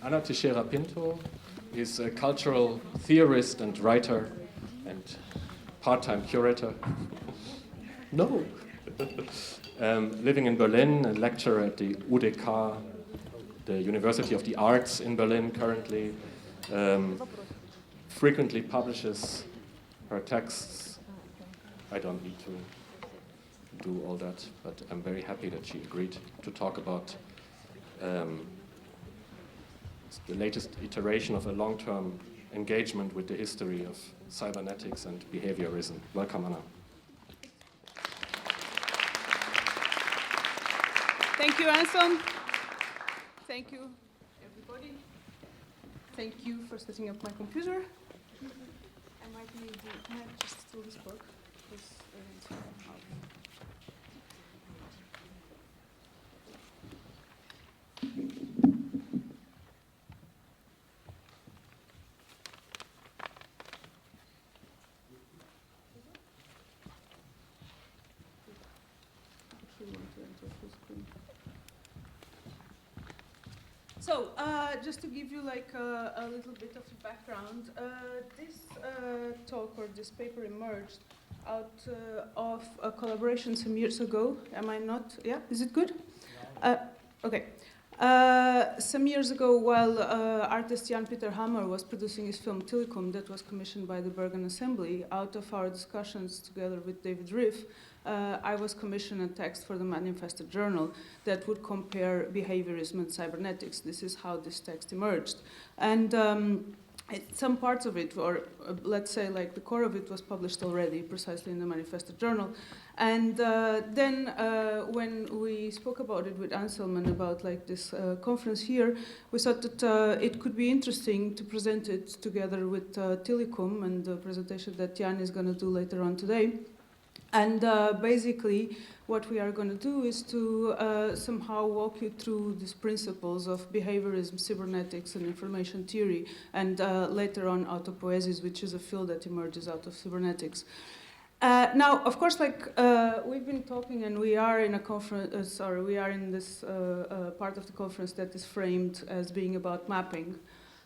Ana Teixeira Pinto is a cultural theorist and writer and part-time curator. No. Living in Berlin, a lecturer at the UDK, the University of the Arts in Berlin currently. Frequently publishes her texts. I don't need to do all that, but I'm very happy that she agreed to talk about the latest iteration of a long-term engagement with the history of cybernetics and behaviorism. Welcome, Anna. Thank you, Anselm. Thank you, everybody. Thank you for setting up my computer. I might need can I just steal this book? So, just to give you like a little bit of a background, this talk or this paper emerged out of a collaboration some years ago. Am I not? Yeah, is it good? Okay. Some years ago, while artist Jan Peter Hammer was producing his film Telecom that was commissioned by the Bergen Assembly, out of our discussions together with David Riff, I was commissioned a text for the Manifested Journal that would compare behaviorism and cybernetics. This is how this text emerged. And some parts of it, or let's say like the core of it, was published already precisely in the Manifested Journal. And then when we spoke about it with Anselm and about like this conference here, we thought that it could be interesting to present it together with Telecom and the presentation that Jan is going to do later on today. And basically, what we are going to do is to somehow walk you through these principles of behaviorism, cybernetics, and information theory, and later on autopoiesis, which is a field that emerges out of cybernetics. Now, of course, like we've been talking, and we are in a conference. We are in this part of the conference that is framed as being about mapping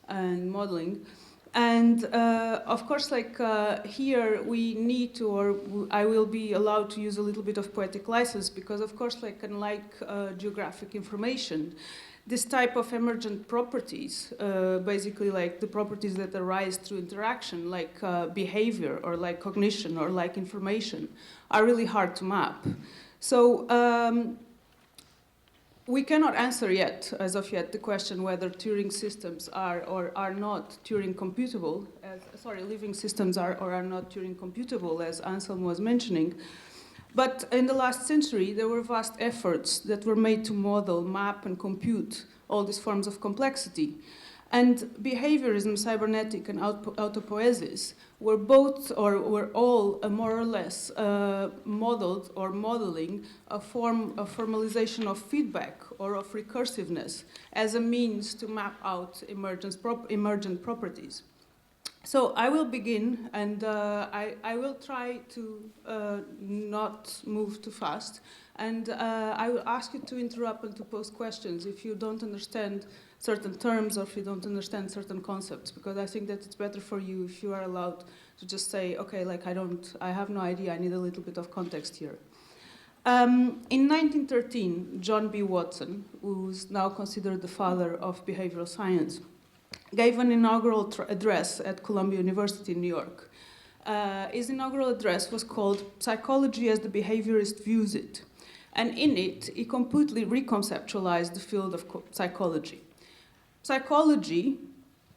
and modeling. And of course, like here, we need to, or I will be allowed to use a little bit of poetic license, because of course, like unlike geographic information, this type of emergent properties, basically like the properties that arise through interaction, like behavior or like cognition or like information, are really hard to map. So we cannot answer yet, as of yet, the question whether Turing systems are or are not Turing computable, living systems are or are not Turing computable, as Anselm was mentioning. But in the last century, there were vast efforts that were made to model, map, and compute all these forms of complexity. And behaviorism, cybernetic, and autopoiesis were both, or were all more or less modeled or modeling a formalization of feedback or of recursiveness as a means to map out emergent properties. So I will begin, and I will try to not move too fast, and I will ask you to interrupt and to pose questions if you don't understand certain terms or if you don't understand certain concepts, because I think that it's better for you if you are allowed to just say, okay, like I have no idea, I need a little bit of context here. In 1913, John B. Watson, who's now considered the father of behavioral science, gave an inaugural address at Columbia University in New York. His inaugural address was called Psychology as the Behaviorist Views It. And in it, he completely reconceptualized the field of psychology. Psychology,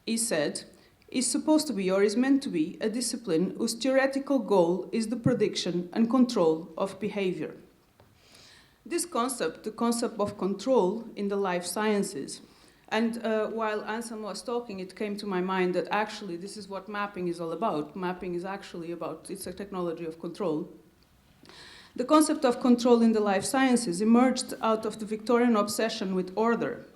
he said, is supposed to be or is meant to be a discipline whose theoretical goal is the prediction and control of behavior. This concept, the concept of control in the life sciences, and while Anselm was talking, it came to my mind that actually this is what mapping is all about. Mapping is actually about, it's a technology of control. The concept of control in the life sciences emerged out of the Victorian obsession with order.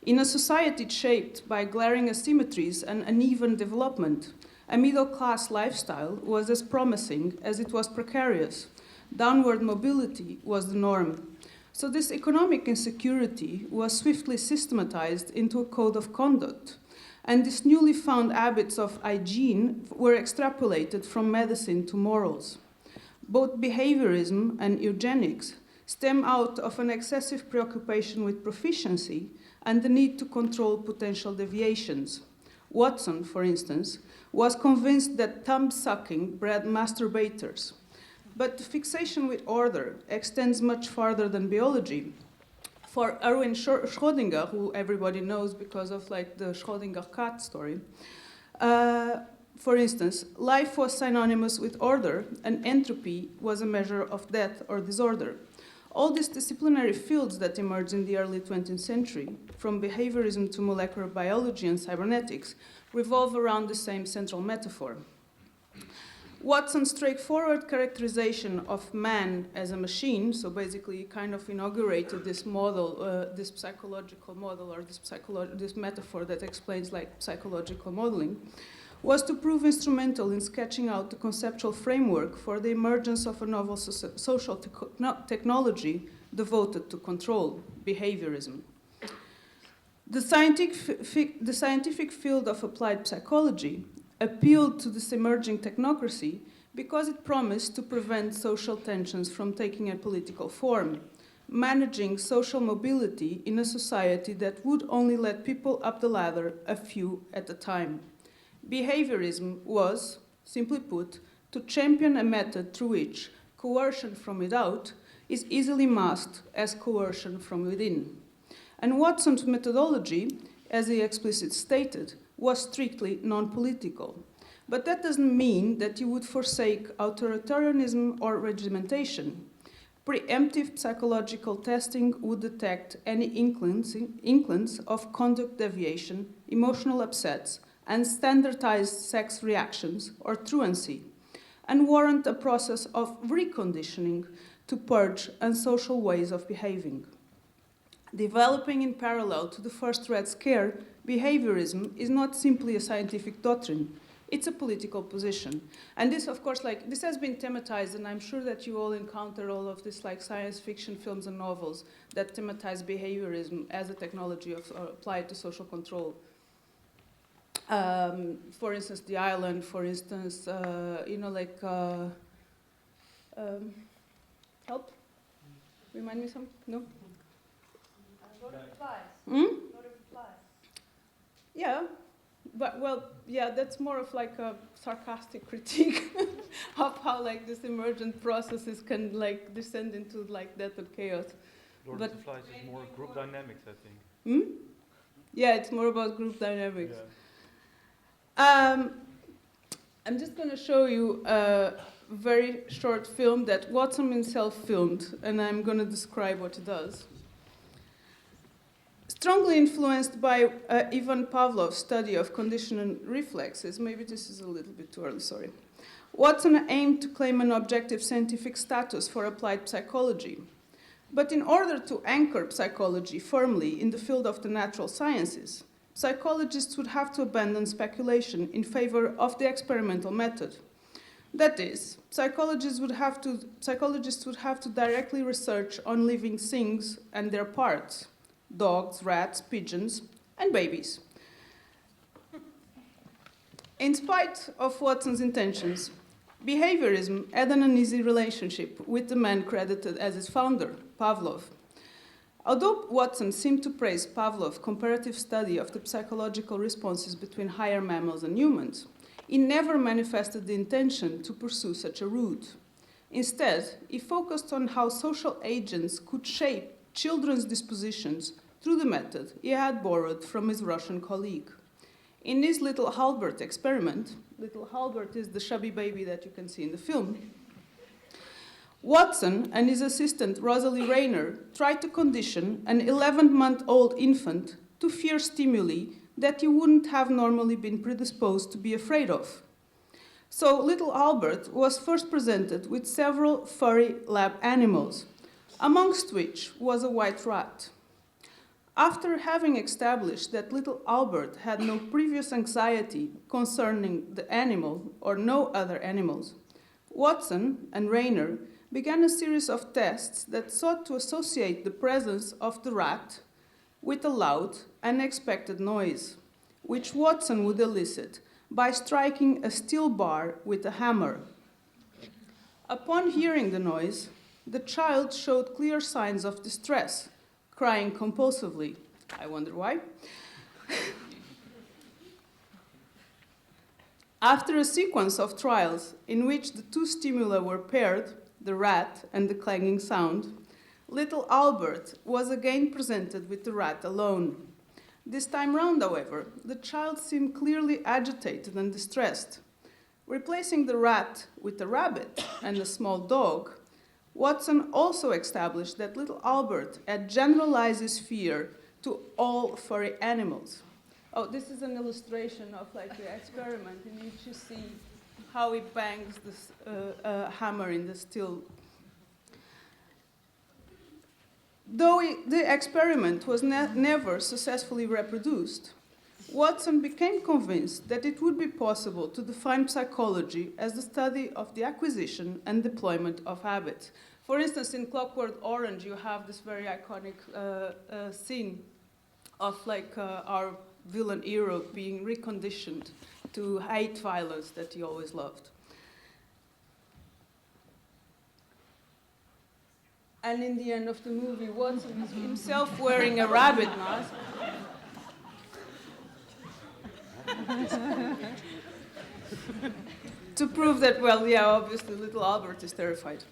In a society shaped by glaring asymmetries and uneven development, a middle-class lifestyle was as promising as it was precarious. Downward mobility was the norm. So this economic insecurity was swiftly systematized into a code of conduct, and these newly found habits of hygiene were extrapolated from medicine to morals. Both behaviorism and eugenics stem out of an excessive preoccupation with proficiency and the need to control potential deviations. Watson, for instance, was convinced that thumb-sucking bred masturbators. But the fixation with order extends much farther than biology. For Erwin Schrödinger, who everybody knows because of like the Schrödinger cat story, for instance, life was synonymous with order, and entropy was a measure of death or disorder. All these disciplinary fields that emerged in the early 20th century, from behaviorism to molecular biology and cybernetics, revolve around the same central metaphor. Watson's straightforward characterization of man as a machine, so basically kind of inaugurated this model, this psychological model, or this metaphor that explains like psychological modeling, was to prove instrumental in sketching out the conceptual framework for the emergence of a novel social technology devoted to control, behaviorism. The scientific field of applied psychology appealed to this emerging technocracy because it promised to prevent social tensions from taking a political form, managing social mobility in a society that would only let people up the ladder a few at a time. Behaviorism was, simply put, to champion a method through which coercion from without is easily masked as coercion from within. And Watson's methodology, as he explicitly stated, was strictly non-political. But that doesn't mean that you would forsake authoritarianism or regimentation. Preemptive psychological testing would detect any inklings of conduct deviation, emotional upsets, and standardized sex reactions or truancy, and warrant a process of reconditioning to purge unsocial ways of behaving. Developing in parallel to the first Red Scare, behaviorism is not simply a scientific doctrine, it's a political position. And this, of course, like, this has been thematized, and I'm sure that you all encounter all of this, like, science fiction films and novels that thematize behaviorism as a technology applied to social control. For instance, The Island, for instance, help? Remind me some? No? Lord of the Flies. Hmm? Lord of the Flies. Yeah, but well, yeah, that's more of like a sarcastic critique of how like this emergent processes can like descend into like death and chaos. Lord of the Flies is more group dynamics, I think. Hmm? Yeah, it's more about group dynamics. Yeah. I'm just going to show you a very short film that Watson himself filmed, and I'm going to describe what it does. Strongly influenced by Ivan Pavlov's study of conditioned reflexes, maybe this is a little bit too early, sorry. Watson aimed to claim an objective scientific status for applied psychology. But in order to anchor psychology firmly in the field of the natural sciences, psychologists would have to abandon speculation in favor of the experimental method. That is, psychologists would have to directly research on living things and their parts: dogs, rats, pigeons, and babies. In spite of Watson's intentions, behaviorism had an uneasy relationship with the man credited as its founder, Pavlov. Although Watson seemed to praise Pavlov's comparative study of the psychological responses between higher mammals and humans, he never manifested the intention to pursue such a route. Instead, he focused on how social agents could shape children's dispositions through the method he had borrowed from his Russian colleague. In his Little Halbert experiment, Little Halbert is the chubby baby that you can see in the film, Watson and his assistant Rosalie Rayner tried to condition an 11-month-old infant to fear stimuli that he wouldn't have normally been predisposed to be afraid of. So Little Albert was first presented with several furry lab animals, amongst which was a white rat. After having established that little Albert had no previous anxiety concerning the animal or no other animals, Watson and Rayner began a series of tests that sought to associate the presence of the rat with a loud, unexpected noise, which Watson would elicit by striking a steel bar with a hammer. Upon hearing the noise, the child showed clear signs of distress, crying compulsively. I wonder why. After a sequence of trials in which the two stimuli were paired, the rat and the clanging sound, little Albert was again presented with the rat alone. This time round, however, the child seemed clearly agitated and distressed. Replacing the rat with a rabbit and a small dog, Watson also established that little Albert had generalized his fear to all furry animals. Oh, this is an illustration of like the experiment in which you see how he bangs this hammer in the steel. Though the experiment was never successfully reproduced, Watson became convinced that it would be possible to define psychology as the study of the acquisition and deployment of habits. For instance, in Clockwork Orange, you have this very iconic scene of like our villain hero being reconditioned to hate violence that he always loved. And in the end of the movie, Watson is himself wearing a rabbit mask. To prove that, well, yeah, obviously little Albert is terrified.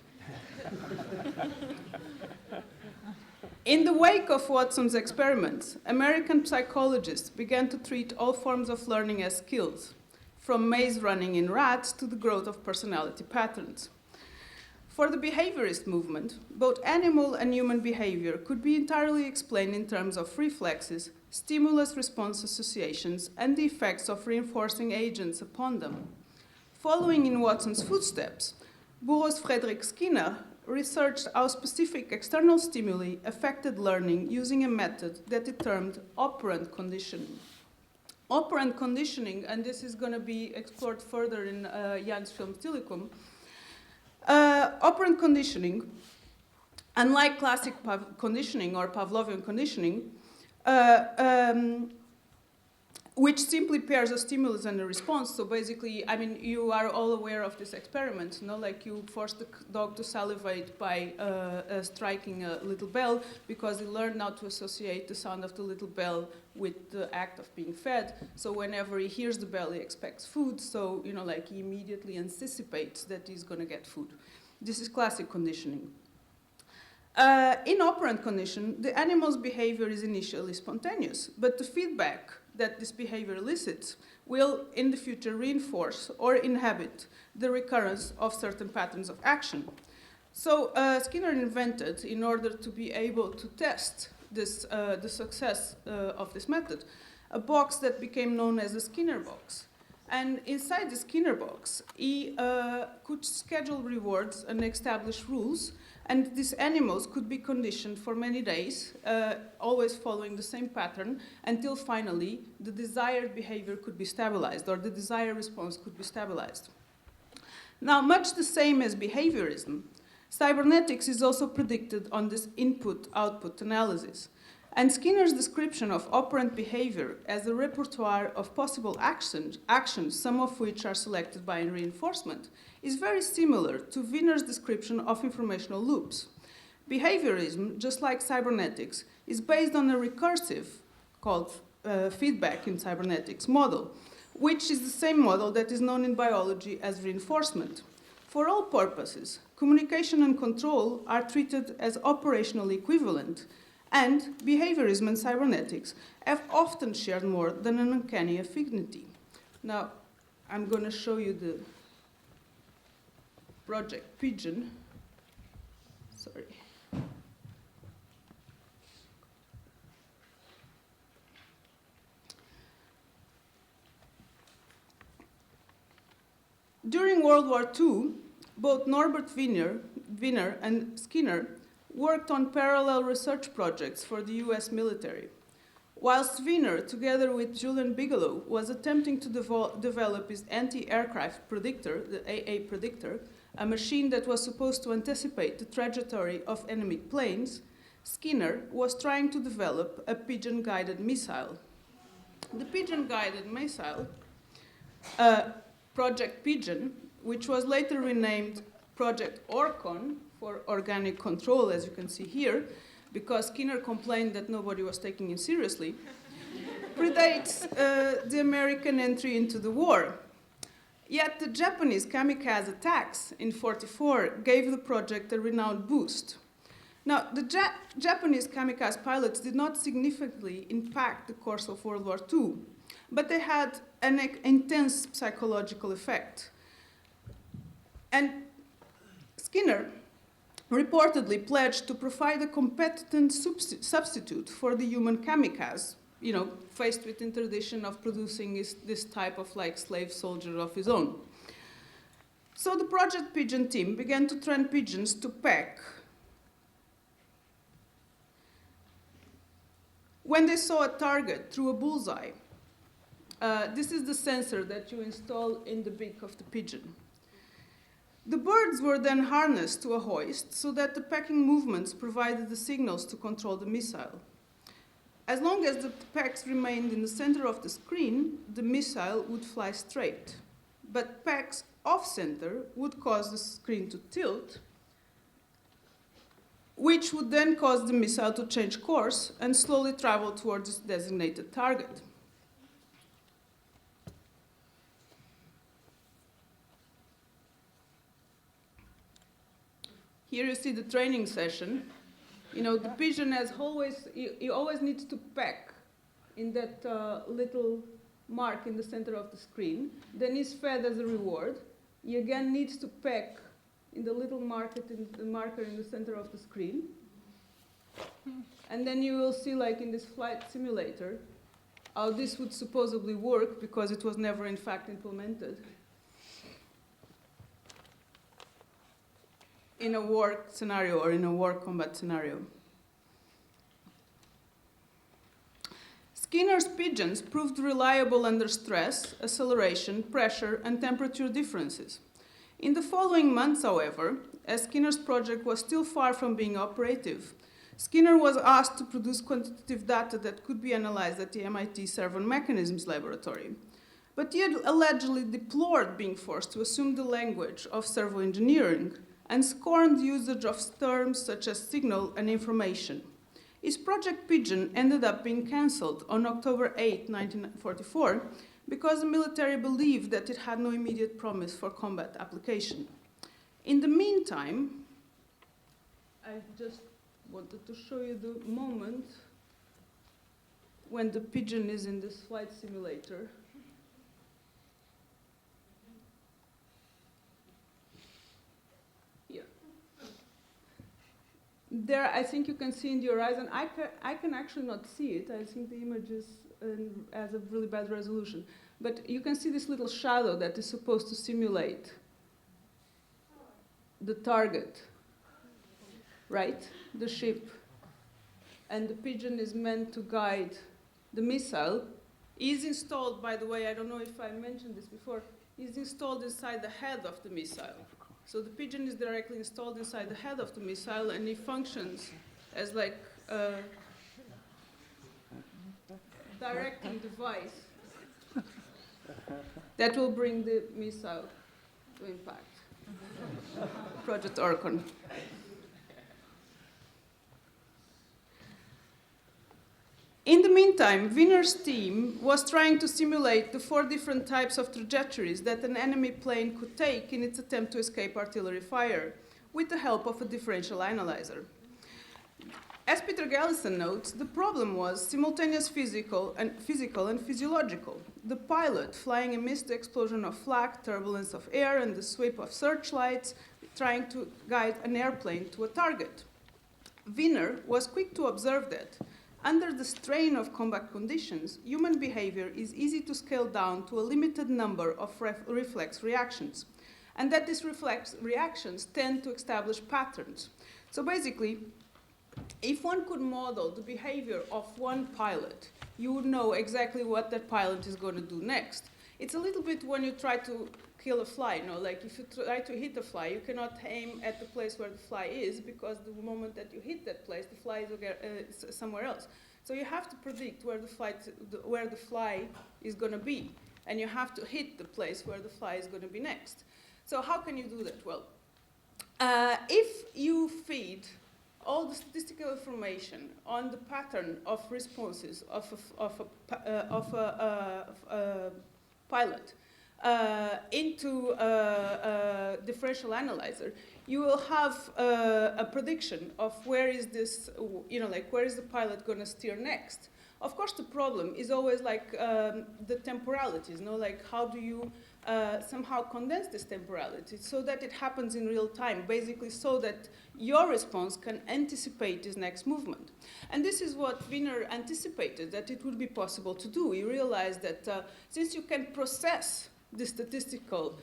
In the wake of Watson's experiments, American psychologists began to treat all forms of learning as skills, from maze running in rats to the growth of personality patterns. For the behaviorist movement, both animal and human behavior could be entirely explained in terms of reflexes, stimulus-response associations, and the effects of reinforcing agents upon them. Following in Watson's footsteps, Burroughs Frederick Skinner researched how specific external stimuli affected learning using a method that he termed operant conditioning. Operant conditioning, and this is going to be explored further in Jan's film Stilicum, operant conditioning, unlike classic conditioning or Pavlovian conditioning, which simply pairs a stimulus and a response. So basically, I mean, you are all aware of this experiment, you know, like you force the dog to salivate by striking a little bell, because he learned now to associate the sound of the little bell with the act of being fed. So whenever he hears the bell, he expects food. So, you know, like he immediately anticipates that he's going to get food. This is classic conditioning. In operant condition, the animal's behavior is initially spontaneous, but the feedback that this behavior elicits will in the future reinforce or inhibit the recurrence of certain patterns of action. So Skinner invented, in order to be able to test this, the success of this method, a box that became known as the Skinner box. And inside the Skinner box, he could schedule rewards and establish rules, and these animals could be conditioned for many days, always following the same pattern, until finally the desired behavior could be stabilized, or the desired response could be stabilized. Now, much the same as behaviorism, cybernetics is also predicted on this input-output analysis. And Skinner's description of operant behavior as a repertoire of possible actions, some of which are selected by reinforcement, is very similar to Wiener's description of informational loops. Behaviorism, just like cybernetics, is based on a recursive, called feedback in cybernetics, model, which is the same model that is known in biology as reinforcement. For all purposes, communication and control are treated as operationally equivalent, and behaviorism and cybernetics have often shared more than an uncanny affinity. Now, I'm going to show you the Project Pigeon. Sorry. During World War II, both Norbert Wiener and Skinner worked on parallel research projects for the US military. Whilst Wiener, together with Julian Bigelow, was attempting to develop his anti-aircraft predictor, the AA predictor, a machine that was supposed to anticipate the trajectory of enemy planes, Skinner was trying to develop a pigeon-guided missile. The pigeon-guided missile, Project Pigeon, which was later renamed Project Orcon for organic control, as you can see here, because Skinner complained that nobody was taking him seriously, predates the American entry into the war. Yet the Japanese kamikaze attacks in 1944 gave the project a renowned boost. Now, the Japanese kamikaze pilots did not significantly impact the course of World War II, but they had an intense psychological effect. And Skinner reportedly pledged to provide a competent substitute for the human kamikaze, faced with interdiction of producing this type of slave soldier of his own. So the Project Pigeon team began to train pigeons to peck when they saw a target through a bullseye. This is the sensor that you install in the beak of the pigeon. The birds were then harnessed to a hoist so that the pecking movements provided the signals to control the missile. As long as the pecks remained in the center of the screen, the missile would fly straight. But pecks off-center would cause the screen to tilt, which would then cause the missile to change course and slowly travel towards its designated target. Here you see the training session. The pigeon has always, he always needs to peck in that little mark in the center of the screen. Then he's fed as a reward. He again needs to peck in the little marker in the center of the screen. And then you will see, in this flight simulator, how this would supposedly work because it was never in fact implemented in a war scenario or in a war combat scenario. Skinner's pigeons proved reliable under stress, acceleration, pressure, and temperature differences. In the following months, however, as Skinner's project was still far from being operative, Skinner was asked to produce quantitative data that could be analyzed at the MIT Servo Mechanisms Laboratory. But he had allegedly deplored being forced to assume the language of servo engineering and scorned usage of terms such as signal and information. His Project Pigeon ended up being cancelled on October 8, 1944, because the military believed that it had no immediate promise for combat application. In the meantime, I just wanted to show you the moment when the pigeon is in this flight simulator. There, I think you can see in the horizon. I can actually not see it. I think the image has a really bad resolution. But you can see this little shadow that is supposed to simulate the target, right? The ship. And the pigeon is meant to guide the missile. Is installed, by the way, I don't know if I mentioned this before, is installed inside the head of the missile. So the pigeon is directly installed inside the head of the missile, and it functions as a directing device that will bring the missile to impact. Project Orcon. In the meantime, Wiener's team was trying to simulate the 4 different types of trajectories that an enemy plane could take in its attempt to escape artillery fire with the help of a differential analyzer. As Peter Gallison notes, the problem was simultaneous physical and physiological. The pilot flying amidst the explosion of flak, turbulence of air, and the sweep of searchlights, trying to guide an airplane to a target. Wiener was quick to observe that under the strain of combat conditions, human behavior is easy to scale down to a limited number of reflex reactions, and that these reflex reactions tend to establish patterns. So basically, if one could model the behavior of one pilot, you would know exactly what that pilot is going to do next. It's a little bit when you try to kill a fly. No, like if you try to hit a fly, you cannot aim at the place where the fly is, because the moment that you hit that place, the fly is somewhere else. So you have to predict where the fly is going to be, and you have to hit the place where the fly is going to be next. So how can you do that? Well, if you feed all the statistical information on the pattern of responses of a pilot into a differential analyzer, you will have a prediction of where is this, where is the pilot going to steer next. Of course, the problem is always like the temporalities, like how do you somehow condense this temporality so that it happens in real time, basically so that your response can anticipate this next movement. And this is what Wiener anticipated, that it would be possible to do. He realized that since you can process the statistical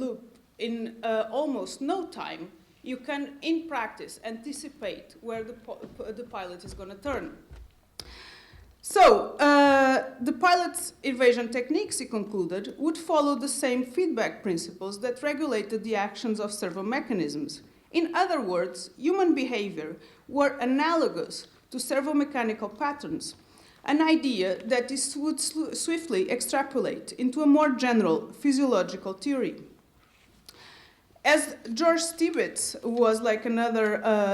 loop in almost no time, you can, in practice, anticipate where the pilot is going to turn. So, the pilot's evasion techniques, he concluded, would follow the same feedback principles that regulated the actions of servo mechanisms. In other words, human behavior were analogous to servomechanical patterns, an idea that this would swiftly extrapolate into a more general physiological theory. As George Stibitz, who was like another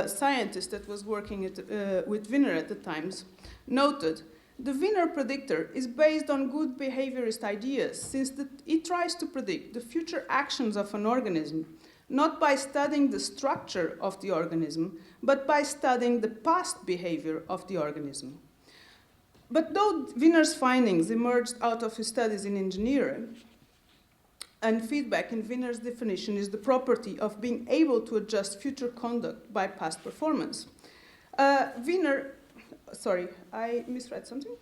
scientist that was working with Wiener at the times, noted, the Wiener predictor is based on good behaviorist ideas, since it tries to predict the future actions of an organism, not by studying the structure of the organism, but by studying the past behavior of the organism. But though Wiener's findings emerged out of his studies in engineering, and feedback in Wiener's definition is the property of being able to adjust future conduct by past performance, Wiener, sorry, I misread something?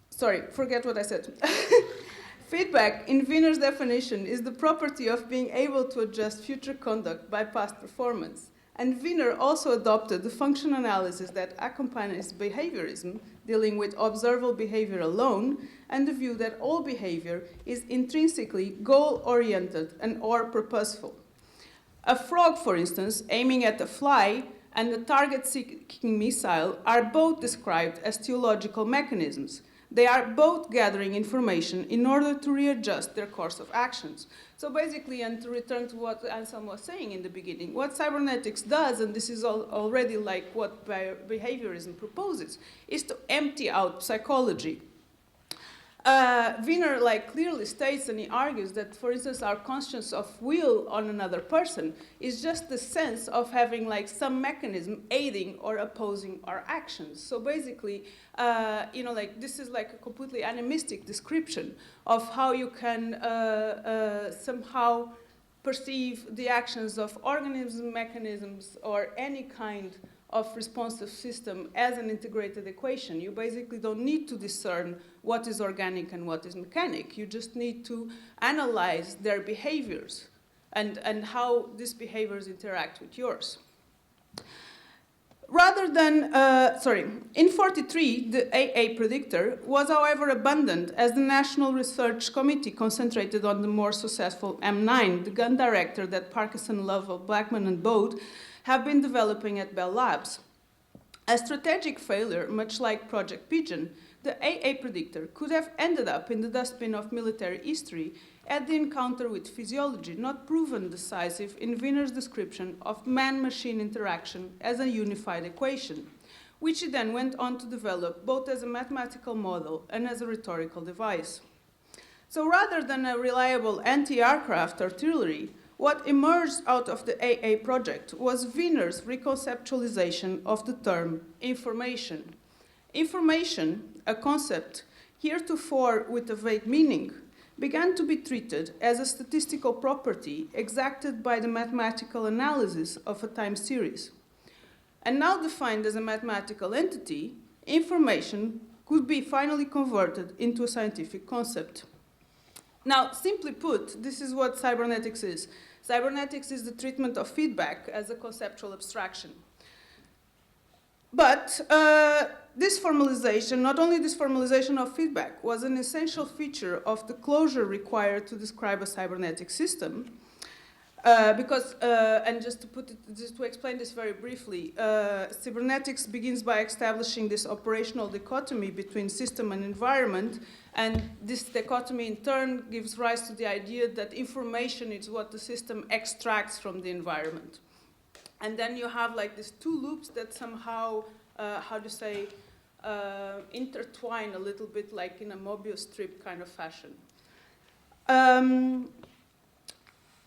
Sorry, forget what I said. Feedback, in Wiener's definition, is the property of being able to adjust future conduct by past performance. And Wiener also adopted the function analysis that accompanies behaviorism, dealing with observable behavior alone, and the view that all behavior is intrinsically goal-oriented and or purposeful. A frog, for instance, aiming at a fly, and the target-seeking missile are both described as theological mechanisms. They are both gathering information in order to readjust their course of actions. So basically, and to return to what Anselm was saying in the beginning, what cybernetics does, and this is already like what behaviorism proposes, is to empty out psychology. Wiener clearly states, and he argues that, for instance, our conscience of will on another person is just the sense of having some mechanism aiding or opposing our actions. So basically, this is a completely animistic description of how you can somehow perceive the actions of organisms, mechanisms, or any kind of responsive system as an integrated equation. You basically don't need to discern what is organic and what is mechanic. You just need to analyze their behaviors and how these behaviors interact with yours. Rather than, in 1943, the AA predictor was, however, abandoned as the National Research Committee concentrated on the more successful M9, the gun director that Parkinson, Lovell, Blackman, and Bode have been developing at Bell Labs. A strategic failure, much like Project Pigeon, the AA predictor could have ended up in the dustbin of military history had the encounter with physiology not proven decisive in Wiener's description of man-machine interaction as a unified equation, which he then went on to develop both as a mathematical model and as a rhetorical device. So rather than a reliable anti-aircraft artillery, what emerged out of the AA project was Wiener's reconceptualization of the term information. Information, a concept heretofore with a vague meaning, began to be treated as a statistical property exacted by the mathematical analysis of a time series. And now defined as a mathematical entity, information could be finally converted into a scientific concept. Now, simply put, this is what cybernetics is. Cybernetics is the treatment of feedback as a conceptual abstraction. But this formalization, not only this formalization of feedback, was an essential feature of the closure required to describe a cybernetic system. And just to explain this very briefly, cybernetics begins by establishing this operational dichotomy between system and environment, and this dichotomy in turn gives rise to the idea that information is what the system extracts from the environment. And then you have like these two loops that somehow, intertwine a little bit like in a Mobius strip kind of fashion.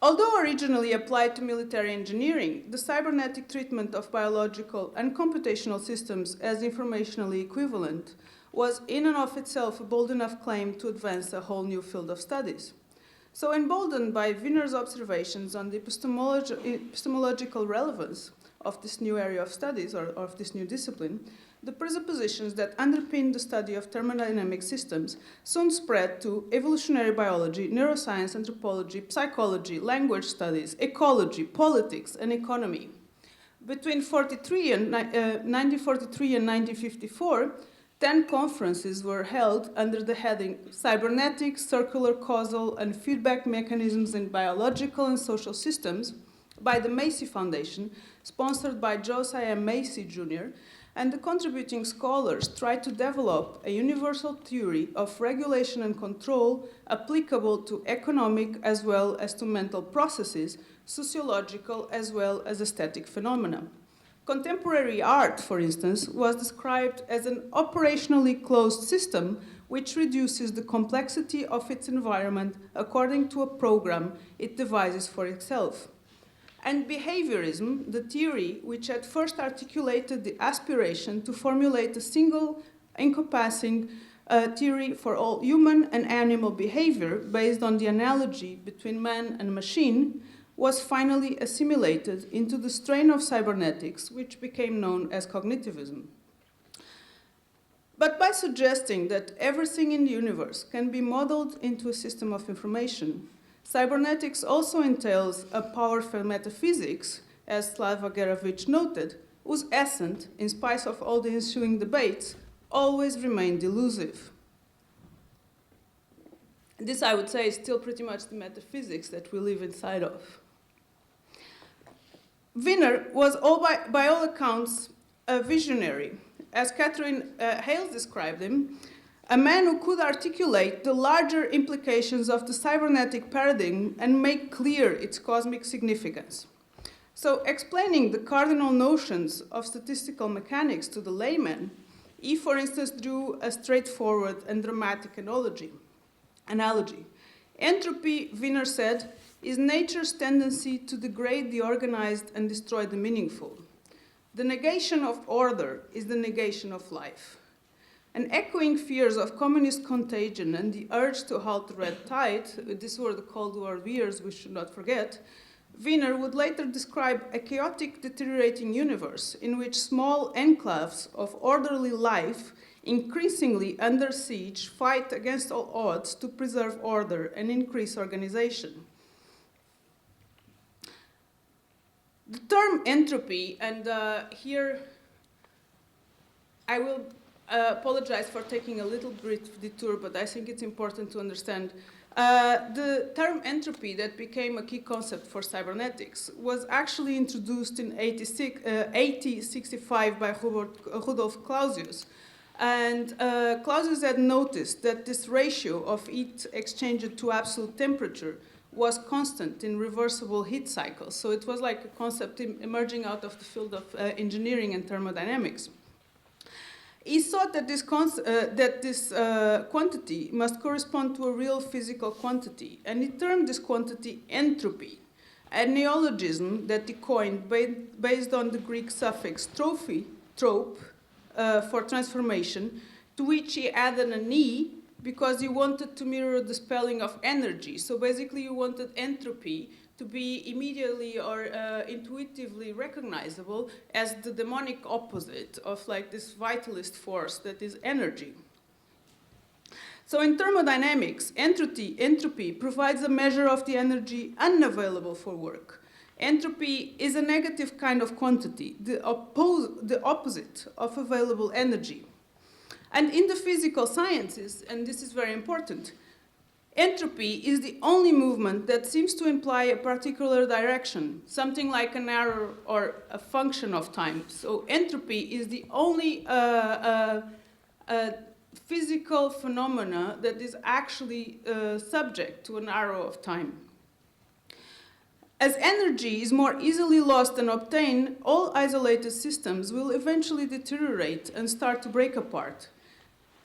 Although originally applied to military engineering, the cybernetic treatment of biological and computational systems as informationally equivalent was in and of itself a bold enough claim to advance a whole new field of studies. So emboldened by Wiener's observations on the epistemological relevance of this new area of studies, or of this new discipline, the presuppositions that underpin the study of thermodynamic systems soon spread to evolutionary biology, neuroscience, anthropology, psychology, language studies, ecology, politics, and economy. Between 1943 and 1954, 10 conferences were held under the heading Cybernetics, Circular, Causal, and Feedback Mechanisms in Biological and Social Systems by the Macy Foundation, sponsored by Josiah Macy Jr., and the contributing scholars tried to develop a universal theory of regulation and control applicable to economic as well as to mental processes, sociological as well as aesthetic phenomena. Contemporary art, for instance, was described as an operationally closed system which reduces the complexity of its environment according to a program it devises for itself. And behaviorism, the theory which at first articulated the aspiration to formulate a single encompassing theory for all human and animal behavior based on the analogy between man and machine, was finally assimilated into the strain of cybernetics which became known as cognitivism. But by suggesting that everything in the universe can be modeled into a system of information, cybernetics also entails a powerful metaphysics, as Slava Gerovich noted, whose essence, in spite of all the ensuing debates, always remained elusive. This, I would say, is still pretty much the metaphysics that we live inside of. Wiener was, by all accounts, a visionary. As Catherine Hales described him, a man who could articulate the larger implications of the cybernetic paradigm and make clear its cosmic significance. So, explaining the cardinal notions of statistical mechanics to the layman, he, for instance, drew a straightforward and dramatic analogy. Entropy, Wiener said, is nature's tendency to degrade the organized and destroy the meaningful. The negation of order is the negation of life. And echoing fears of communist contagion and the urge to halt the red tide, these were the Cold War years we should not forget, Wiener would later describe a chaotic, deteriorating universe in which small enclaves of orderly life, increasingly under siege, fight against all odds to preserve order and increase organization. The term entropy, and here I will apologize for taking a little brief detour, but I think it's important to understand. The term entropy that became a key concept for cybernetics was actually introduced in 1865 by Rudolf Clausius. And Clausius had noticed that this ratio of heat exchanged to absolute temperature was constant in reversible heat cycles. So it was like a concept emerging out of the field of engineering and thermodynamics. He thought that this quantity must correspond to a real physical quantity, and he termed this quantity entropy, a neologism that he coined based on the Greek suffix trope, for transformation, to which he added an E because he wanted to mirror the spelling of energy. So basically you wanted entropy to be immediately or intuitively recognizable as the demonic opposite of like this vitalist force that is energy. So in thermodynamics, entropy provides a measure of the energy unavailable for work. Entropy is a negative kind of quantity, the opposite of available energy. And in the physical sciences, and this is very important, entropy is the only movement that seems to imply a particular direction, something like an arrow or a function of time. So entropy is the only physical phenomena that is actually subject to an arrow of time. As energy is more easily lost than obtained, all isolated systems will eventually deteriorate and start to break apart.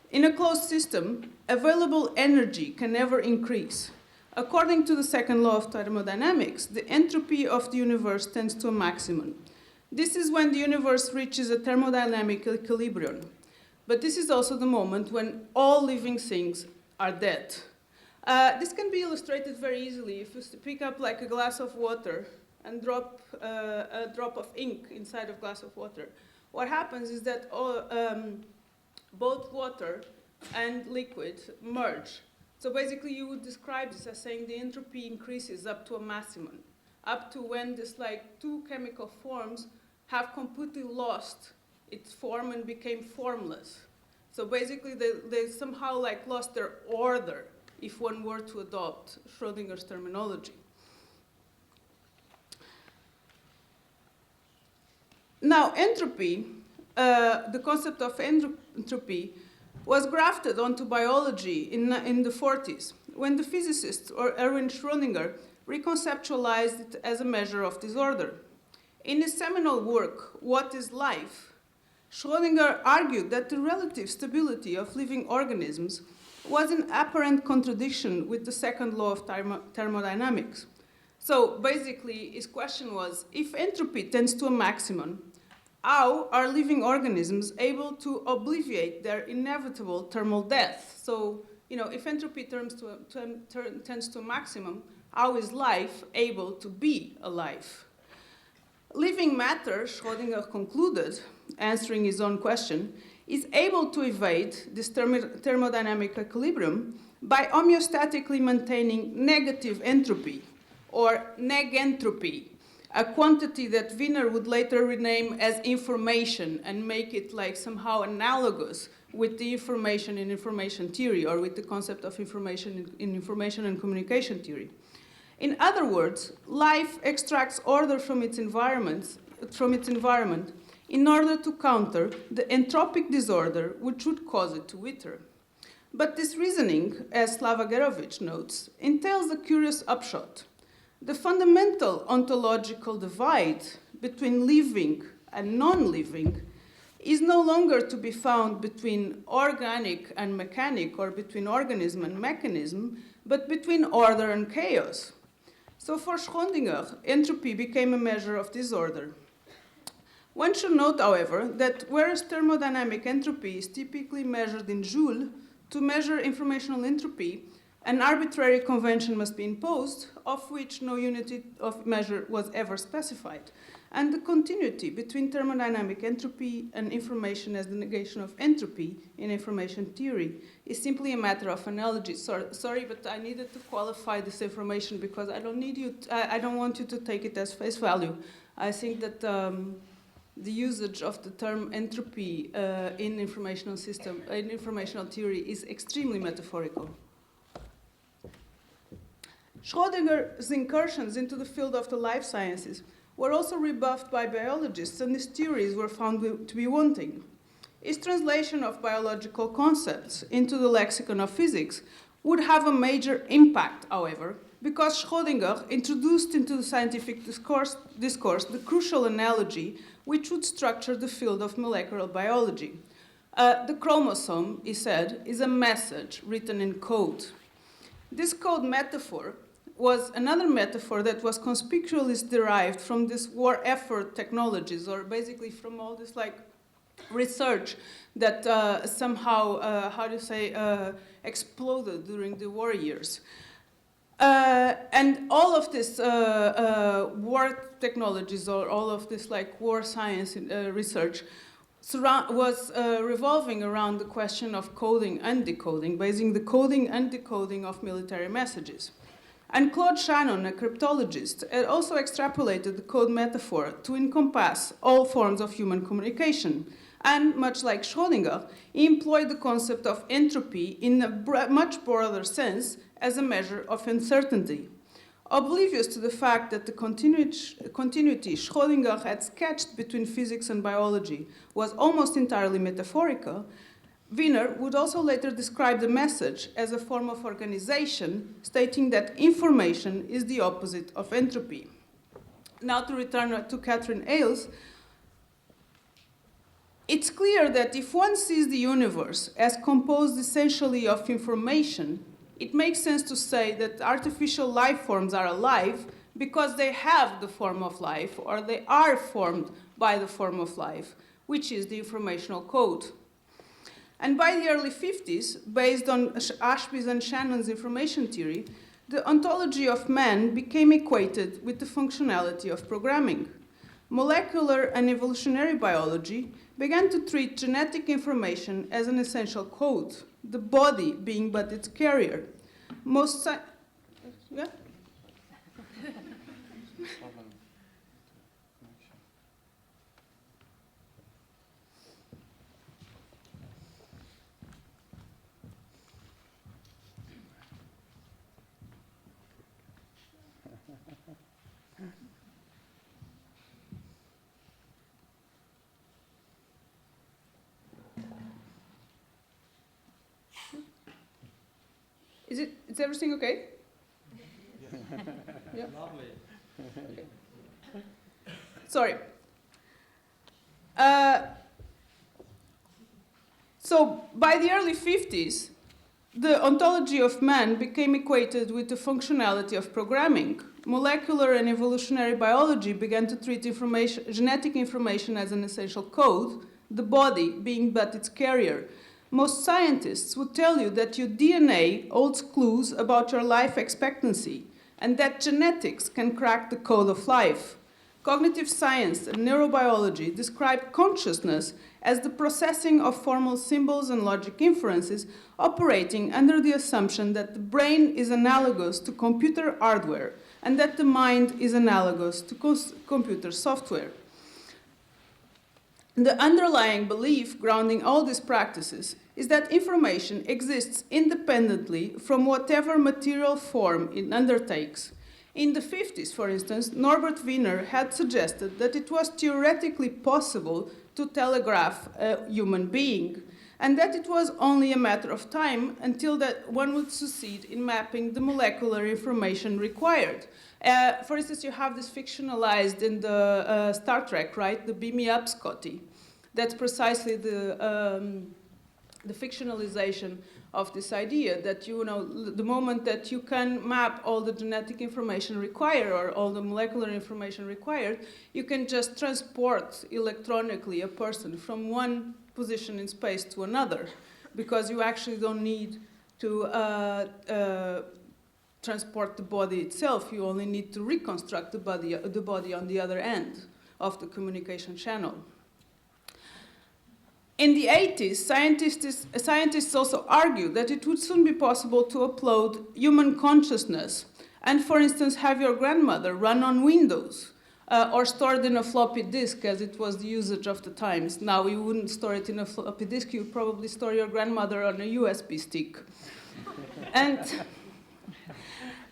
In a closed system, available energy can never increase. According to the second law of thermodynamics, the entropy of the universe tends to a maximum. This is when the universe reaches a thermodynamic equilibrium. But this is also the moment when all living things are dead. This can be illustrated very easily if you pick up like a glass of water and drop a drop of ink inside of a glass of water. What happens is that both water and liquid merge. So basically you would describe this as saying the entropy increases up to a maximum, up to when this like two chemical forms have completely lost its form and became formless. So basically they somehow like lost their order, if one were to adopt Schrödinger's terminology. Now entropy, the concept of entropy was grafted onto biology in the 40s, when the physicist Erwin Schrödinger reconceptualized it as a measure of disorder. In his seminal work, What is Life?, Schrödinger argued that the relative stability of living organisms was in apparent contradiction with the second law of thermodynamics. So basically, his question was, if entropy tends to a maximum, how are living organisms able to obviate their inevitable thermal death? So, if entropy tends to a maximum, how is life able to be alive? Living matter, Schrödinger concluded, answering his own question, is able to evade this thermodynamic equilibrium by homeostatically maintaining negative entropy, or negentropy, a quantity that Wiener would later rename as information and make it like somehow analogous with the information in information theory, or with the concept of information in information and communication theory. In other words, life extracts order from its environment in order to counter the entropic disorder which would cause it to wither. But this reasoning, as Slava-Gerovich notes, entails a curious upshot. The fundamental ontological divide between living and non-living is no longer to be found between organic and mechanic, or between organism and mechanism, but between order and chaos. So for Schrödinger, entropy became a measure of disorder. One should note, however, that whereas thermodynamic entropy is typically measured in joule, to measure informational entropy, an arbitrary convention must be imposed, of which no unit of measure was ever specified. And the continuity between thermodynamic entropy and information as the negation of entropy in information theory is simply a matter of analogy. Sorry, but I needed to qualify this information because I don't want you to take it as face value. I think that the usage of the term entropy in informational theory is extremely metaphorical. Schrödinger's incursions into the field of the life sciences were also rebuffed by biologists, and his theories were found to be wanting. His translation of biological concepts into the lexicon of physics would have a major impact, however, because Schrödinger introduced into the scientific discourse the crucial analogy which would structure the field of molecular biology. The chromosome, he said, is a message written in code. This code metaphor was another metaphor that was conspicuously derived from this war effort technologies, or basically from all this like research that somehow, exploded during the war years. And all of this war technologies, or all of this like war science research was revolving around the question of coding and decoding, basing the coding and decoding of military messages. And Claude Shannon, a cryptologist, had also extrapolated the code metaphor to encompass all forms of human communication, And much like Schrödinger, he employed the concept of entropy in a much broader sense as a measure of uncertainty. Oblivious to the fact that the continuity Schrödinger had sketched between physics and biology was almost entirely metaphorical, Wiener would also later describe the message as a form of organization, stating that information is the opposite of entropy. Now to return to Catherine Ailes, it's clear that if one sees the universe as composed essentially of information, it makes sense to say that artificial life forms are alive because they have the form of life, or they are formed by the form of life, which is the informational code. And by the early 50s, based on Ashby's and Shannon's information theory, the ontology of man became equated with the functionality of programming. Molecular and evolutionary biology began to treat genetic information as an essential code, the body being but its carrier. Yeah? Is everything okay? Yeah. Lovely. Okay. Sorry. So by the early 50s, the ontology of man became equated with the functionality of programming. Molecular and evolutionary biology began to treat genetic information as an essential code, the body being but its carrier. Most scientists would tell you that your DNA holds clues about your life expectancy and that genetics can crack the code of life. Cognitive science and neurobiology describe consciousness as the processing of formal symbols and logic inferences operating under the assumption that the brain is analogous to computer hardware and that the mind is analogous to computer software. The underlying belief grounding all these practices is that information exists independently from whatever material form it undertakes. In the 50s, for instance, Norbert Wiener had suggested that it was theoretically possible to telegraph a human being, and that it was only a matter of time until that one would succeed in mapping the molecular information required. For instance, you have this fictionalized in the Star Trek, right? The Beam Me Up, Scotty. That's precisely the fictionalization of this idea that, you know, the moment that you can map all the genetic information required or all the molecular information required, you can just transport electronically a person from one position in space to another, because you actually don't need to transport the body itself. You only need to reconstruct the body on the other end of the communication channel. In the 80s, scientists also argued that it would soon be possible to upload human consciousness and, for instance, have your grandmother run on Windows or stored in a floppy disk, as it was the usage of the times. Now, you wouldn't store it in a floppy disk. You'd probably store your grandmother on a USB stick. And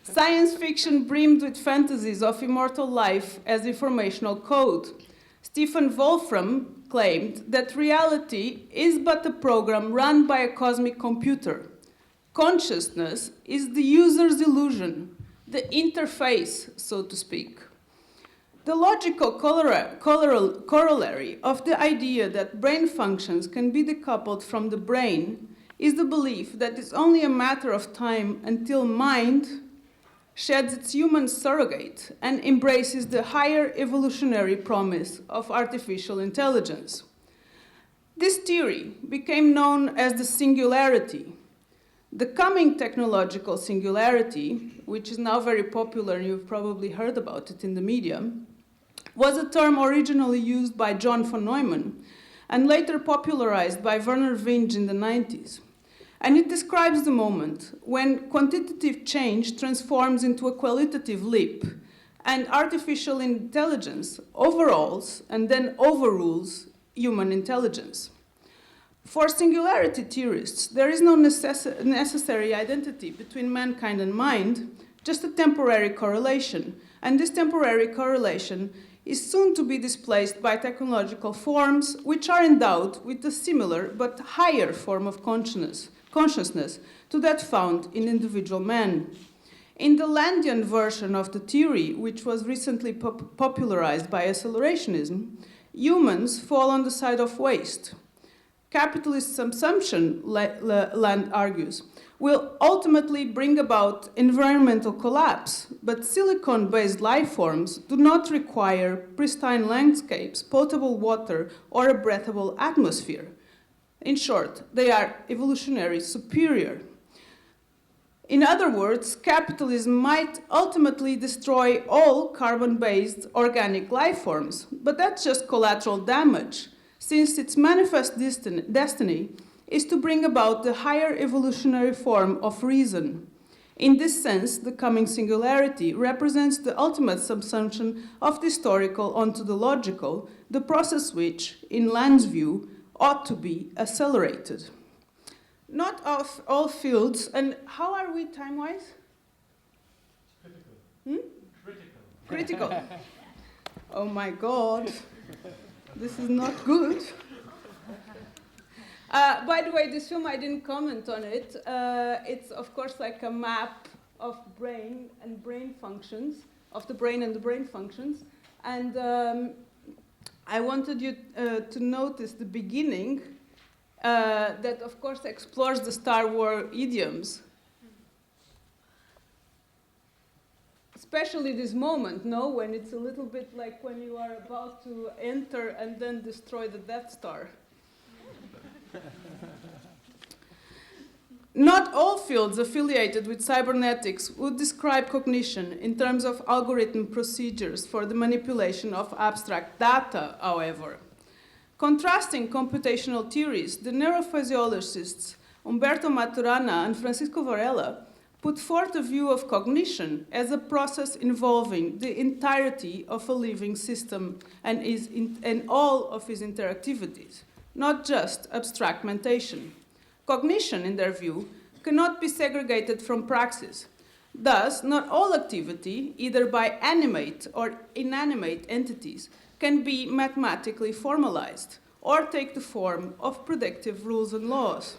science fiction brimmed with fantasies of immortal life as informational code. Stephen Wolfram claimed that reality is but a program run by a cosmic computer. Consciousness is the user's illusion, the interface, so to speak. The logical corollary of the idea that brain functions can be decoupled from the brain is the belief that it's only a matter of time until mind sheds its human surrogate and embraces the higher evolutionary promise of artificial intelligence. This theory became known as the singularity. The coming technological singularity, which is now very popular, and you've probably heard about it in the media, was a term originally used by John von Neumann and later popularized by Werner Vinge in the 90s. And it describes the moment when quantitative change transforms into a qualitative leap and artificial intelligence overhauls and then overrules human intelligence. For singularity theorists, there is no necessary identity between mankind and mind, just a temporary correlation, and this temporary correlation is soon to be displaced by technological forms which are endowed with a similar but higher form of consciousness to that found in individual man. In the Landian version of the theory, which was recently popularized by accelerationism, humans fall on the side of waste. Capitalist consumption, Land argues, will ultimately bring about environmental collapse, but silicon-based life forms do not require pristine landscapes, potable water, or a breathable atmosphere. In short, they are evolutionarily superior. In other words, capitalism might ultimately destroy all carbon-based organic life forms, but that's just collateral damage, since its manifest destiny is to bring about the higher evolutionary form of reason. In this sense, the coming singularity represents the ultimate subsumption of the historical ontological, the process which, in Land's view, ought to be accelerated. Not of all fields, and how are we time-wise? Critical. Oh my God, this is not good. By the way, this film, I didn't comment on it. It's, of course, like a map of brain and brain functions, of the brain and the brain functions. And I wanted you to notice the beginning that, of course, explores the Star Wars idioms. Especially this moment, no? When it's a little bit like when you are about to enter and then destroy the Death Star. Not all fields affiliated with cybernetics would describe cognition in terms of algorithm procedures for the manipulation of abstract data, however. Contrasting computational theories, the neurophysiologists Umberto Maturana and Francisco Varela put forth a view of cognition as a process involving the entirety of a living system and all of its interactivities, not just abstract mentation. Cognition, in their view, cannot be segregated from praxis. Thus, not all activity, either by animate or inanimate entities, can be mathematically formalized or take the form of predictive rules and laws.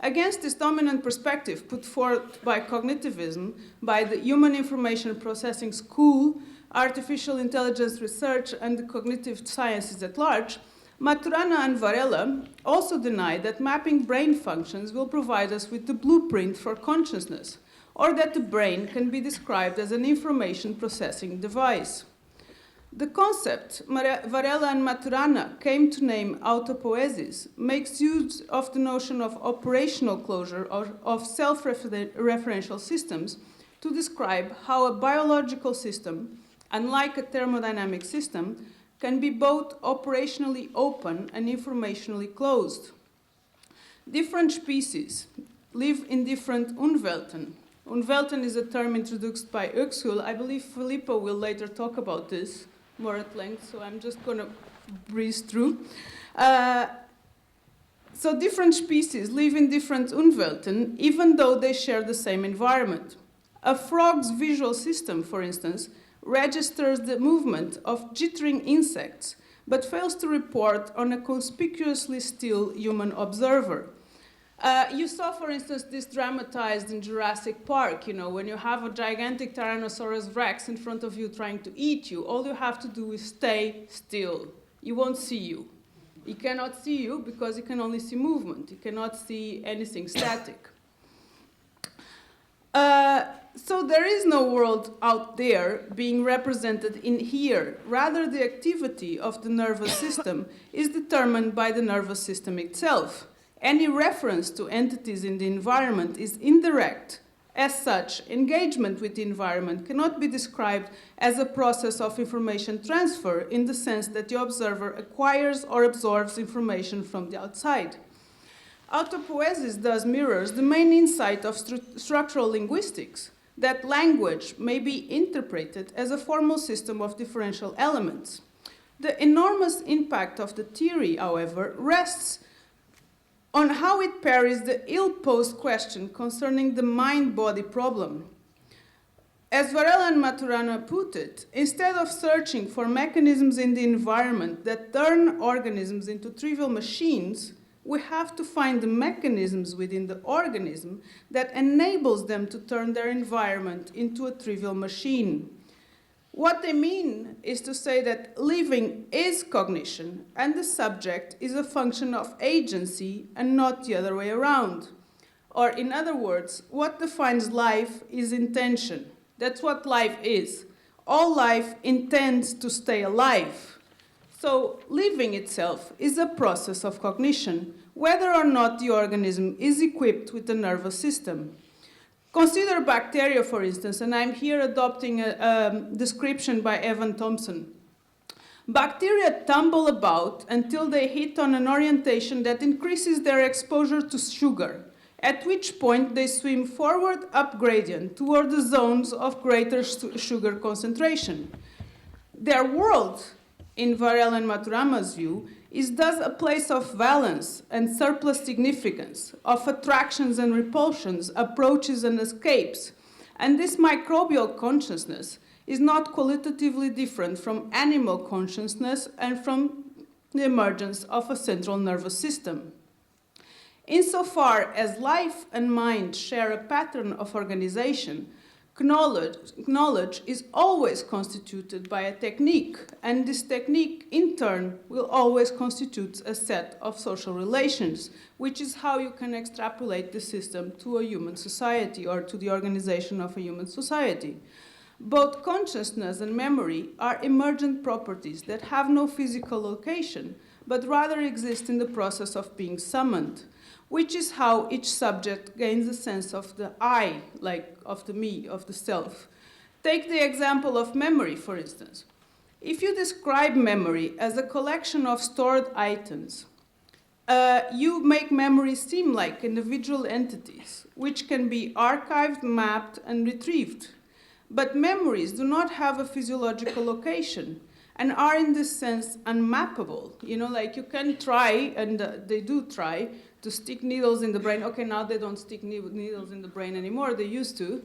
Against this dominant perspective put forth by cognitivism, by the Human Information Processing School, Artificial Intelligence Research, and the cognitive sciences at large, Maturana and Varela also deny that mapping brain functions will provide us with the blueprint for consciousness, or that the brain can be described as an information processing device. The concept Varela and Maturana came to name autopoiesis makes use of the notion of operational closure of self-referential systems to describe how a biological system, unlike a thermodynamic system, can be both operationally open and informationally closed. Different species live in different Umwelten. Umwelten is a term introduced by Uexküll. I believe Filippo will later talk about this more at length, so I'm just going to breeze through. So different species live in different Umwelten, even though they share the same environment. A frog's visual system, for instance, registers the movement of jittering insects, but fails to report on a conspicuously still human observer. You saw, for instance, this dramatized in Jurassic Park, you know, when you have a gigantic Tyrannosaurus Rex in front of you trying to eat you, all you have to do is stay still. He won't see you. He cannot see you because he can only see movement. He cannot see anything static. So there is no world out there being represented in here. Rather, the activity of the nervous system is determined by the nervous system itself. Any reference to entities in the environment is indirect. As such, engagement with the environment cannot be described as a process of information transfer in the sense that the observer acquires or absorbs information from the outside. Autopoiesis thus mirrors the main insight of structural linguistics, that language may be interpreted as a formal system of differential elements. The enormous impact of the theory, however, rests on how it parries the ill-posed question concerning the mind-body problem. As Varela and Maturana put it, instead of searching for mechanisms in the environment that turn organisms into trivial machines, we have to find the mechanisms within the organism that enables them to turn their environment into a trivial machine. What they mean is to say that living is cognition and the subject is a function of agency and not the other way around. Or in other words, what defines life is intention. That's what life is. All life intends to stay alive. So living itself is a process of cognition, whether or not the organism is equipped with a nervous system. Consider bacteria, for instance, and I'm here adopting a description by Evan Thompson. Bacteria tumble about until they hit on an orientation that increases their exposure to sugar, at which point they swim forward up gradient toward the zones of greater sugar concentration. Their world, in Varela and Maturama's view, is thus a place of valence and surplus significance, of attractions and repulsions, approaches and escapes. And this microbial consciousness is not qualitatively different from animal consciousness and from the emergence of a central nervous system. Insofar as life and mind share a pattern of organization, knowledge is always constituted by a technique, and this technique, in turn, will always constitute a set of social relations, which is how you can extrapolate the system to a human society or to the organization of a human society. Both consciousness and memory are emergent properties that have no physical location, but rather exist in the process of being summoned, which is how each subject gains a sense of the I, like of the me, of the self. Take the example of memory, for instance. If you describe memory as a collection of stored items, you make memory seem like individual entities, which can be archived, mapped, and retrieved. But memories do not have a physiological location and are in this sense unmappable. You know, like you can try, and they do try, to stick needles in the brain. Okay, now they don't stick needles in the brain anymore, they used to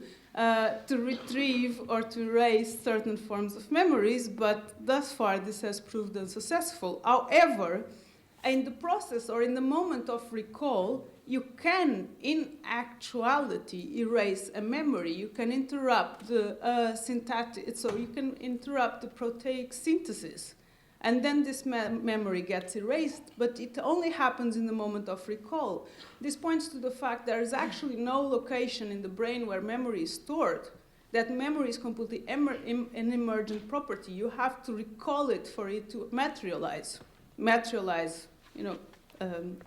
retrieve or to erase certain forms of memories, but thus far this has proved unsuccessful. However, in the process or in the moment of recall, you can, in actuality, erase a memory. You can interrupt the syntactic, so you can interrupt the proteic synthesis. And then this memory gets erased, but it only happens in the moment of recall. This points to the fact there is actually no location in the brain where memory is stored. That memory is completely an emergent property. You have to recall it for it to materialize, you know,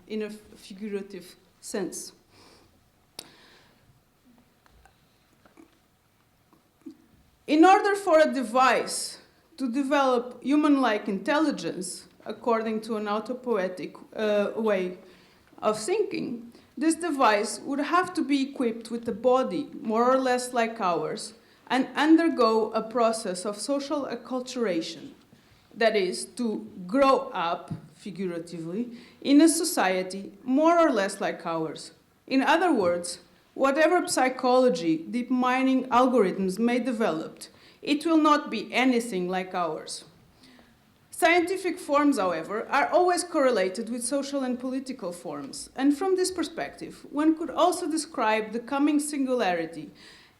in a figurative sense. In order for a device to develop human-like intelligence, according to an autopoietic way of thinking, this device would have to be equipped with a body more or less like ours and undergo a process of social acculturation, that is, to grow up, figuratively, in a society more or less like ours. In other words, whatever psychology deep mining algorithms may develop, it will not be anything like ours. Scientific forms, however, are always correlated with social and political forms, and from this perspective, one could also describe the coming singularity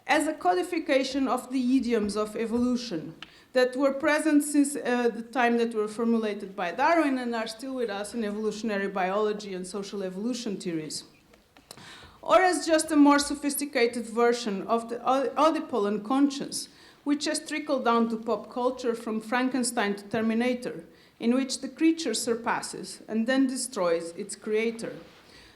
as a codification of the idioms of evolution that were present since the time that were formulated by Darwin and are still with us in evolutionary biology and social evolution theories. Or as just a more sophisticated version of the Oedipal unconscious, which has trickled down to pop culture from Frankenstein to Terminator, in which the creature surpasses and then destroys its creator.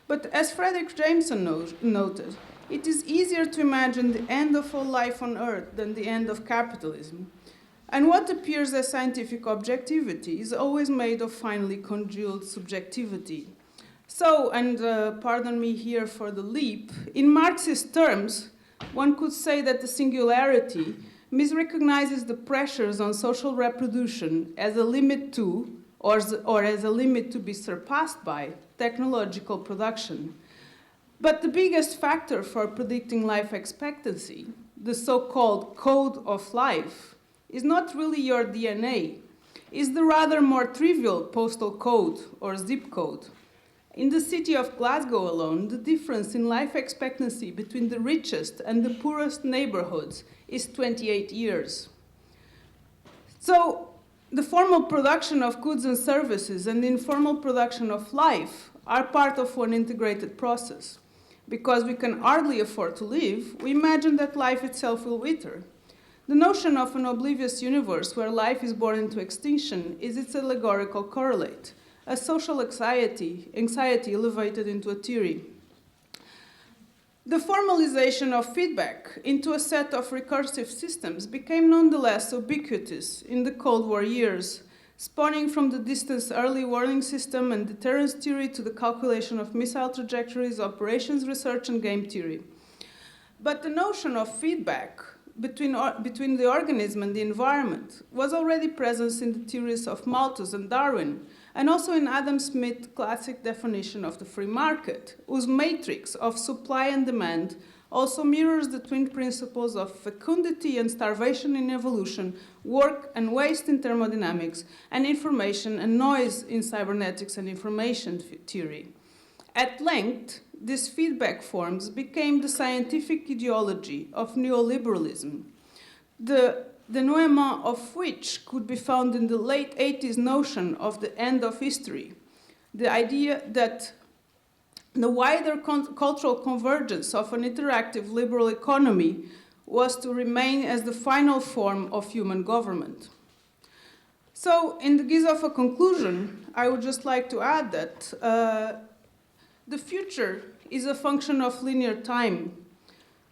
But as Frederick Jameson noted, it is easier to imagine the end of all life on Earth than the end of capitalism. And what appears as scientific objectivity is always made of finely congealed subjectivity. So, and pardon me here for the leap, in Marxist terms, one could say that the singularity misrecognizes the pressures on social reproduction as a limit to, or as a limit to be surpassed by, technological production. But the biggest factor for predicting life expectancy, the so-called code of life, is not really your DNA, is the rather more trivial postal code or zip code. In the city of Glasgow alone, the difference in life expectancy between the richest and the poorest neighborhoods is 28 years. So, the formal production of goods and services and the informal production of life are part of one integrated process. Because we can hardly afford to live, we imagine that life itself will wither. The notion of an oblivious universe where life is born into extinction is its allegorical correlate, a social anxiety elevated into a theory. The formalization of feedback into a set of recursive systems became nonetheless ubiquitous in the Cold War years, spawning from the distance early warning system and deterrence theory to the calculation of missile trajectories, operations research, and game theory. But the notion of feedback between the organism and the environment was already present in the theories of Malthus and Darwin, and also in Adam Smith's classic definition of the free market, whose matrix of supply and demand also mirrors the twin principles of fecundity and starvation in evolution, work and waste in thermodynamics, and information and noise in cybernetics and information theory. At length, these feedback forms became the scientific ideology of neoliberalism, the denouement of which could be found in the late 80s notion of the end of history, the idea that the wider cultural convergence of an interactive liberal economy was to remain as the final form of human government. So, in the guise of a conclusion, I would just like to add that the future is a function of linear time.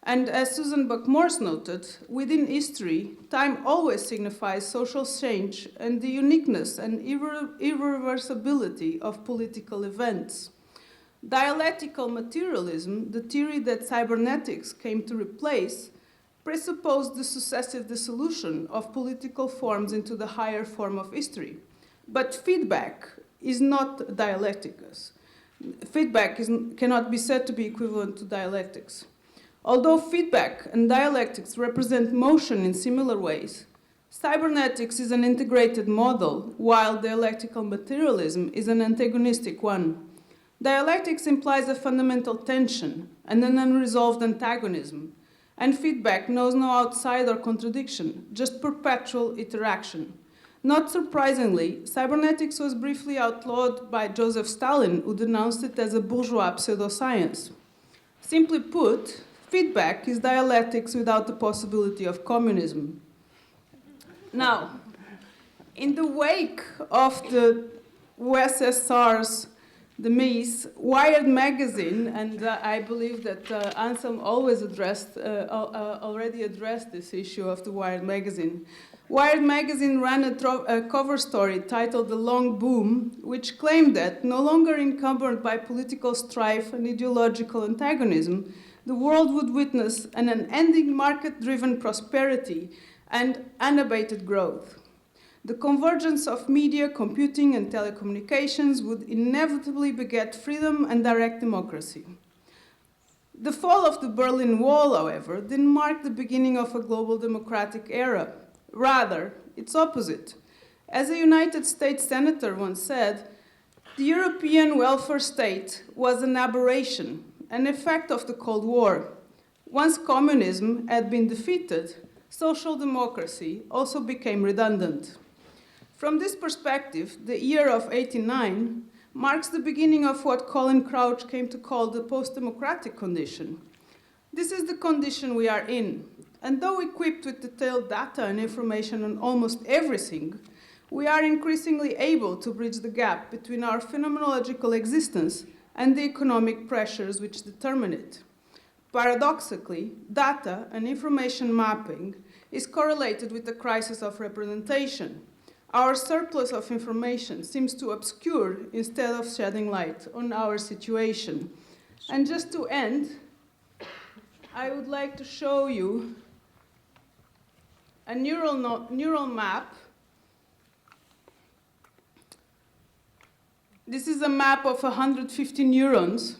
And as Susan Buck-Morse noted, within history, time always signifies social change and the uniqueness and irreversibility of political events. Dialectical materialism, the theory that cybernetics came to replace, presupposed the successive dissolution of political forms into the higher form of history. But feedback is not dialecticus. Feedback cannot be said to be equivalent to dialectics. Although feedback and dialectics represent motion in similar ways, cybernetics is an integrated model, while dialectical materialism is an antagonistic one. Dialectics implies a fundamental tension and an unresolved antagonism, and feedback knows no outside or contradiction, just perpetual interaction. Not surprisingly, cybernetics was briefly outlawed by Joseph Stalin, who denounced it as a bourgeois pseudoscience. Simply put, feedback is dialectics without the possibility of communism. Now, in the wake of the USSR's demise, Wired magazine, and I believe that Anselm already addressed this issue of the Wired magazine. Wired magazine ran a cover story titled The Long Boom, which claimed that, no longer encumbered by political strife and ideological antagonism, the world would witness an unending market-driven prosperity and unabated growth. The convergence of media, computing, and telecommunications would inevitably beget freedom and direct democracy. The fall of the Berlin Wall, however, didn't mark the beginning of a global democratic era. Rather, its opposite. As a United States senator once said, the European welfare state was an aberration, an effect of the Cold War. Once communism had been defeated, social democracy also became redundant. From this perspective, the year of '89 marks the beginning of what Colin Crouch came to call the post-democratic condition. This is the condition we are in, and though equipped with detailed data and information on almost everything, we are increasingly able to bridge the gap between our phenomenological existence and the economic pressures which determine it. Paradoxically, data and information mapping is correlated with the crisis of representation. Our surplus of information seems to obscure instead of shedding light on our situation. And just to end, I would like to show you a neural map. This is a map of 150 neurons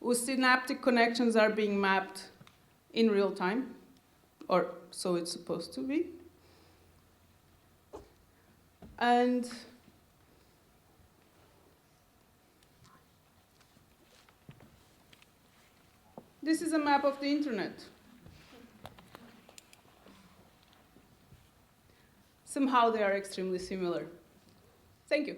whose synaptic connections are being mapped in real time, or so it's supposed to be. And this is a map of the internet. Somehow they are extremely similar. Thank you.